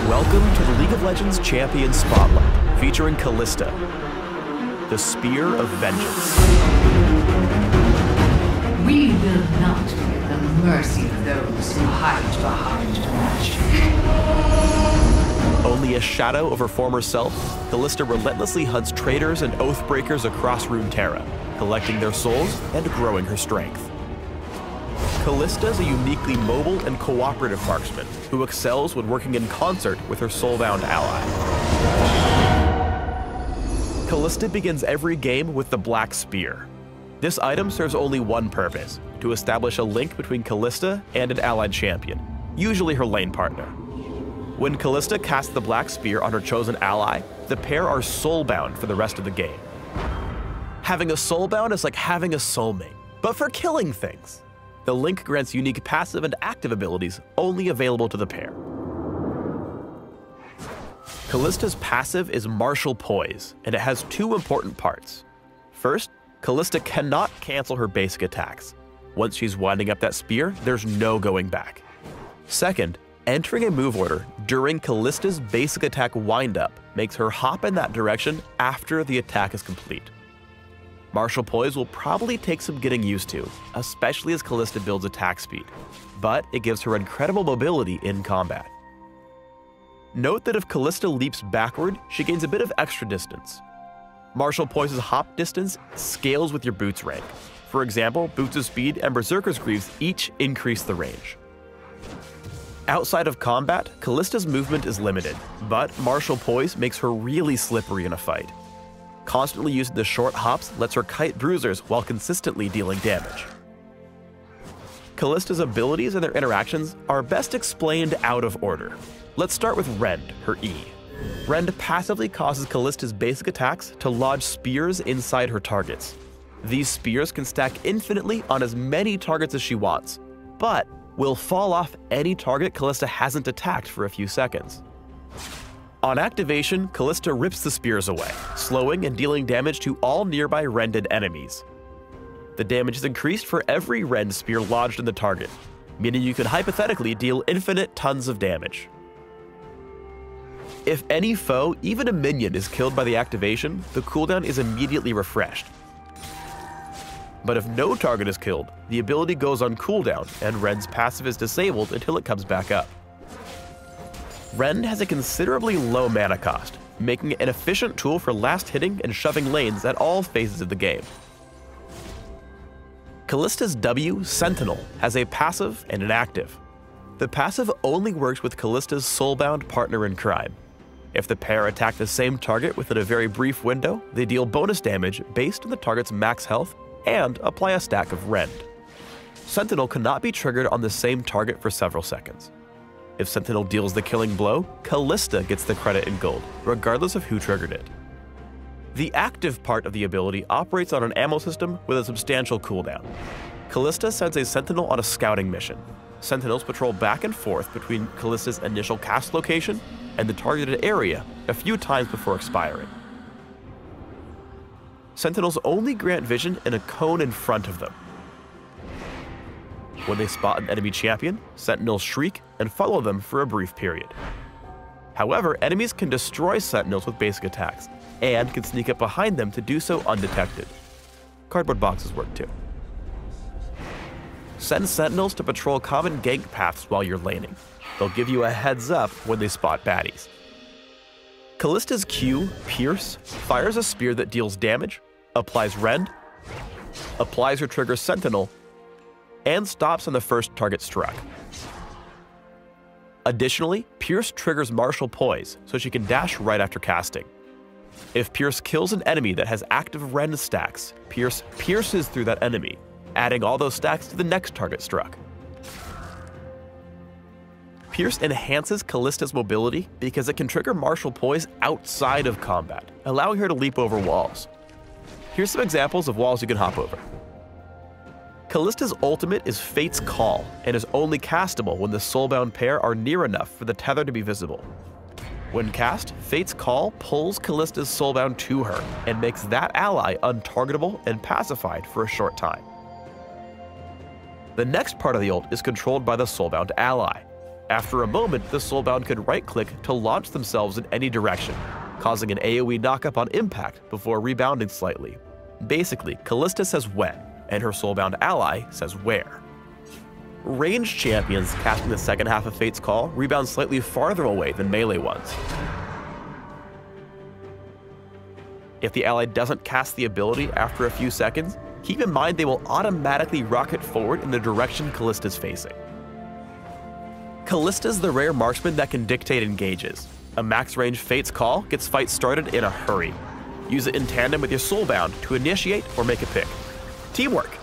Welcome to the League of Legends Champion Spotlight, featuring Kalista, the Spear of Vengeance. We will not be at the mercy of those who hide behind magic. Only a shadow of her former self, Kalista relentlessly hunts traitors and oathbreakers across Runeterra, collecting their souls and growing her strength. Kalista is a uniquely mobile and cooperative marksman who excels when working in concert with her soulbound ally. Kalista begins every game with the Black Spear. This item serves only one purpose: to establish a link between Kalista and an allied champion, usually her lane partner. When Kalista casts the Black Spear on her chosen ally, the pair are soulbound for the rest of the game. Having a soulbound is like having a soulmate, but for killing things. The link grants unique passive and active abilities only available to the pair. Kalista's passive is Martial Poise, and it has two important parts. First, Kalista cannot cancel her basic attacks. Once she's winding up that spear, there's no going back. Second, entering a move order during Kalista's basic attack windup makes her hop in that direction after the attack is complete. Martial Poise will probably take some getting used to, especially as Kalista builds attack speed, but it gives her incredible mobility in combat. Note that if Kalista leaps backward, she gains a bit of extra distance. Martial Poise's hop distance scales with your boots rank. For example, Boots of Speed and Berserker's Greaves each increase the range. Outside of combat, Kalista's movement is limited, but Martial Poise makes her really slippery in a fight. Constantly using the short hops lets her kite bruisers while consistently dealing damage. Kalista's abilities and their interactions are best explained out of order. Let's start with Rend, her E. Rend passively causes Kalista's basic attacks to lodge spears inside her targets. These spears can stack infinitely on as many targets as she wants, but will fall off any target Kalista hasn't attacked for a few seconds. On activation, Kalista rips the spears away, slowing and dealing damage to all nearby rended enemies. The damage is increased for every rend spear lodged in the target, meaning you can hypothetically deal infinite tons of damage. If any foe, even a minion, is killed by the activation, the cooldown is immediately refreshed. But if no target is killed, the ability goes on cooldown and Rend's passive is disabled until it comes back up. Rend has a considerably low mana cost, making it an efficient tool for last hitting and shoving lanes at all phases of the game. Kalista's W, Sentinel, has a passive and an active. The passive only works with Kalista's soulbound partner in crime. If the pair attack the same target within a very brief window, they deal bonus damage based on the target's max health and apply a stack of Rend. Sentinel cannot be triggered on the same target for several seconds. If Sentinel deals the killing blow, Kalista gets the credit in gold, regardless of who triggered it. The active part of the ability operates on an ammo system with a substantial cooldown. Kalista sends a Sentinel on a scouting mission. Sentinels patrol back and forth between Kalista's initial cast location and the targeted area a few times before expiring. Sentinels only grant vision in a cone in front of them. When they spot an enemy champion, Sentinels shriek and follow them for a brief period. However, enemies can destroy Sentinels with basic attacks, and can sneak up behind them to do so undetected. Cardboard boxes work too. Send Sentinels to patrol common gank paths while you're laning. They'll give you a heads up when they spot baddies. Kalista's Q, Pierce, fires a spear that deals damage, applies Rend, applies or triggers Sentinel, and stops on the first target struck. Additionally, Pierce triggers Martial Poise, so she can dash right after casting. If Pierce kills an enemy that has active Rend stacks, Pierce pierces through that enemy, adding all those stacks to the next target struck. Pierce enhances Kalista's mobility because it can trigger Martial Poise outside of combat, allowing her to leap over walls. Here's some examples of walls you can hop over. Kalista's ultimate is Fate's Call, and is only castable when the soulbound pair are near enough for the tether to be visible. When cast, Fate's Call pulls Kalista's soulbound to her, and makes that ally untargetable and pacified for a short time. The next part of the ult is controlled by the soulbound ally. After a moment, the Soulbound could right-click to launch themselves in any direction, causing an AoE knockup on impact before rebounding slightly. Basically, Kalista says when, and her Soulbound ally says where. Ranged champions casting the second half of Fate's Call rebound slightly farther away than melee ones. If the ally doesn't cast the ability after a few seconds, keep in mind they will automatically rocket forward in the direction Kalista's facing. Kalista's the rare marksman that can dictate engages. A max-range Fate's Call gets fights started in a hurry. Use it in tandem with your Soulbound to initiate or make a pick. Teamwork!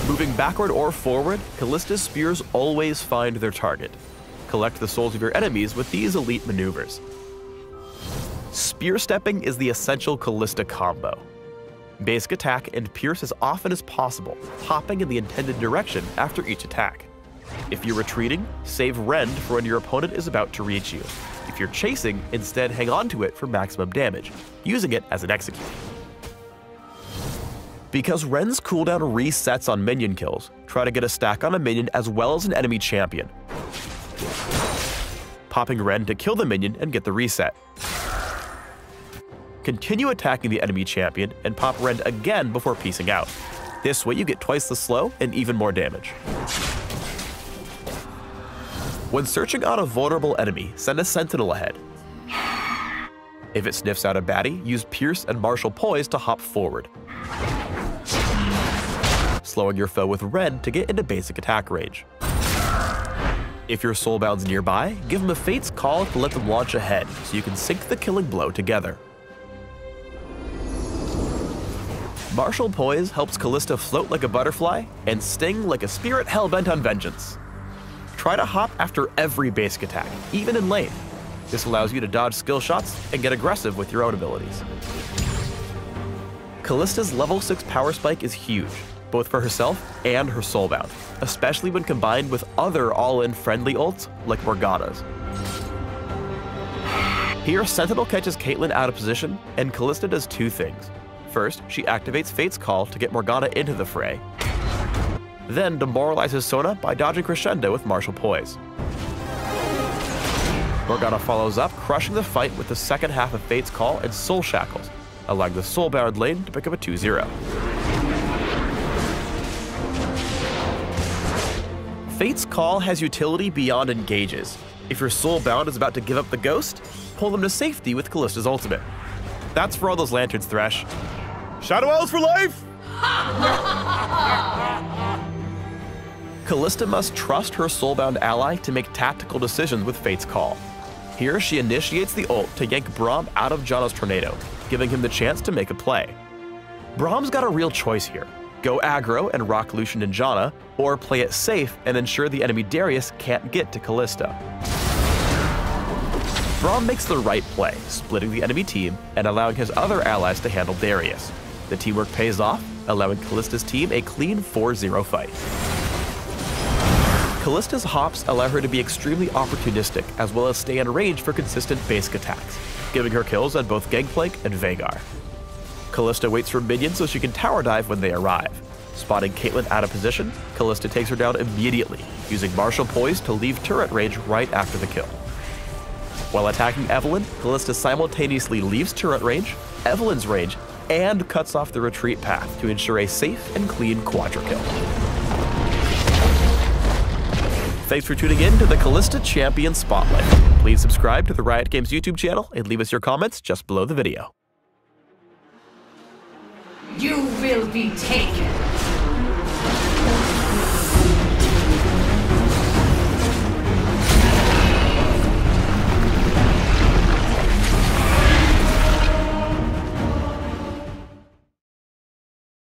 Moving backward or forward, Kalista's spears always find their target. Collect the souls of your enemies with these elite maneuvers. Spear stepping is the essential Kalista combo. Basic attack and pierce as often as possible, hopping in the intended direction after each attack. If you're retreating, save Rend for when your opponent is about to reach you. If you're chasing, instead hang on to it for maximum damage, using it as an execute. Because Rend's cooldown resets on minion kills, try to get a stack on a minion as well as an enemy champion. Popping Rend to kill the minion and get the reset. Continue attacking the enemy champion and pop Rend again before piecing out. This way you get twice the slow and even more damage. When searching on a vulnerable enemy, send a sentinel ahead. If it sniffs out a baddie, use Pierce and Martial Poise to hop forward, slowing your foe with Rend to get into basic attack range. If your Soulbound's nearby, give them a Fate's Call to let them launch ahead so you can sync the killing blow together. Martial Poise helps Kalista float like a butterfly and sting like a spirit hell-bent on vengeance. Try to hop after every basic attack, even in lane. This allows you to dodge skill shots and get aggressive with your own abilities. Kalista's level 6 power spike is huge, both for herself and her Soulbound, especially when combined with other all-in friendly ults like Morgana's. Here, Sentinel catches Caitlyn out of position, and Kalista does two things. First, she activates Fate's Call to get Morgana into the fray, then demoralizes Sona by dodging Crescendo with Martial Poise. Morgana follows up, crushing the fight with the second half of Fate's Call and Soul Shackles, allowing the Soulbound lane to pick up a 2-0. Fate's Call has utility beyond engages. If your Soulbound is about to give up the ghost, pull them to safety with Kalista's ultimate. That's for all those lanterns, Thresh. Shadow Owls for life! Kalista must trust her Soulbound ally to make tactical decisions with Fate's Call. Here, she initiates the ult to yank Braum out of Janna's tornado, giving him the chance to make a play. Braum's got a real choice here. Go aggro and rock Lucian and Janna, or play it safe and ensure the enemy Darius can't get to Kalista. Braum makes the right play, splitting the enemy team and allowing his other allies to handle Darius. The teamwork pays off, allowing Kalista's team a clean 4-0 fight. Kalista's hops allow her to be extremely opportunistic as well as stay in range for consistent basic attacks, giving her kills on both Gangplank and Vhagar. Kalista waits for minions so she can tower dive when they arrive. Spotting Caitlyn out of position, Kalista takes her down immediately, using Martial Poise to leave turret range right after the kill. While attacking Evelynn, Kalista simultaneously leaves turret range, Evelynn's range, and cuts off the retreat path to ensure a safe and clean quadra kill. Thanks for tuning in to the Kalista Champion Spotlight. Please subscribe to the Riot Games YouTube channel and leave us your comments just below the video. You will be taken.